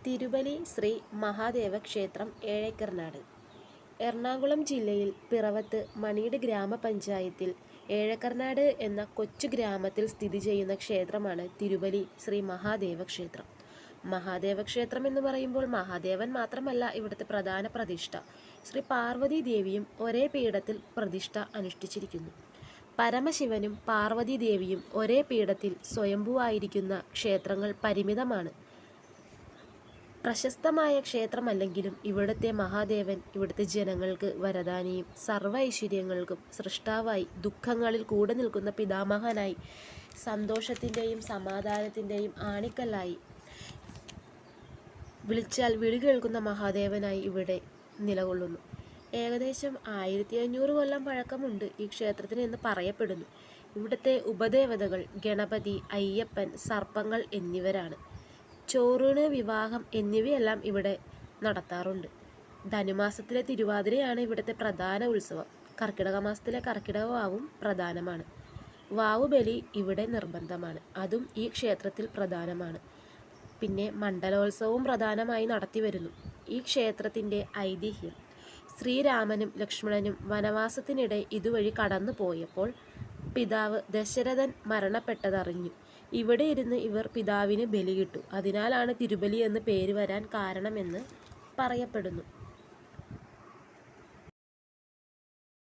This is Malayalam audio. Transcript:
തിരുവലി ശ്രീ മഹാദേവ ക്ഷേത്രം ഏഴേക്കർനാട്. എറണാകുളം ജില്ലയിൽ പിറവത്ത് മണീട് ഗ്രാമപഞ്ചായത്തിൽ ഏഴേക്കർനാട് എന്ന കൊച്ചു ഗ്രാമത്തിൽ സ്ഥിതി ചെയ്യുന്ന ക്ഷേത്രമാണ് തിരുവലി ശ്രീ മഹാദേവ ക്ഷേത്രം. മഹാദേവ ക്ഷേത്രം എന്ന് പറയുമ്പോൾ മഹാദേവൻ മാത്രമല്ല ഇവിടുത്തെ പ്രധാന പ്രതിഷ്ഠ. ശ്രീ പാർവതി ദേവിയും ഒരേ പീഠത്തിൽ പ്രതിഷ്ഠ അനുഷ്ഠിച്ചിരിക്കുന്നു. പരമശിവനും പാർവതി ദേവിയും ഒരേ പീഠത്തിൽ സ്വയംഭൂവായിരിക്കുന്ന ക്ഷേത്രങ്ങൾ പരിമിതമാണ്. പ്രശസ്തമായ ക്ഷേത്രമല്ലെങ്കിലും ഇവിടുത്തെ മഹാദേവൻ ഇവിടുത്തെ ജനങ്ങൾക്ക് വരദാനിയും സർവ്വ ഐശ്വര്യങ്ങൾക്കും സൃഷ്ടാവായി, ദുഃഖങ്ങളിൽ കൂടെ നിൽക്കുന്ന പിതാമഹനായി, സന്തോഷത്തിൻ്റെയും സമാധാനത്തിൻ്റെയും ആണിക്കല്ലായി, വിളിച്ചാൽ വിളി കേൾക്കുന്ന മഹാദേവനായി ഇവിടെ നിലകൊള്ളുന്നു. ഏകദേശം 1500 കൊല്ലം പഴക്കമുണ്ട് ഈ ക്ഷേത്രത്തിന് എന്ന് പറയപ്പെടുന്നു. ഇവിടുത്തെ ഉപദേവതകൾ ഗണപതി, അയ്യപ്പൻ, സർപ്പങ്ങൾ എന്നിവരാണ്. ചോറൂണ്, വിവാഹം എന്നിവയെല്ലാം ഇവിടെ നടത്താറുണ്ട്. ധനുമാസത്തിലെ തിരുവാതിരയാണ് ഇവിടുത്തെ പ്രധാന ഉത്സവം. കർക്കിടക മാസത്തിലെ കർക്കിടക വാവും പ്രധാനമാണ്. വാവുബലി ഇവിടെ നിർബന്ധമാണ്, അതും ഈ ക്ഷേത്രത്തിൽ പ്രധാനമാണ്. പിന്നെ മണ്ഡലോത്സവവും പ്രധാനമായി നടത്തിവരുന്നു. ഈ ക്ഷേത്രത്തിൻ്റെ ഐതിഹ്യം: ശ്രീരാമനും ലക്ഷ്മണനും വനവാസത്തിനിടെ ഇതുവഴി കടന്നു പോയപ്പോൾ പിതാവ് ദശരഥൻ മരണപ്പെട്ടതറിഞ്ഞു. ഇവിടെ ഇരുന്ന് ഇവർ പിതാവിന് ബലിയിട്ടു. അതിനാലാണ് തിരുബലി എന്ന് പേര് വരാൻ കാരണമെന്ന് പറയപ്പെടുന്നു.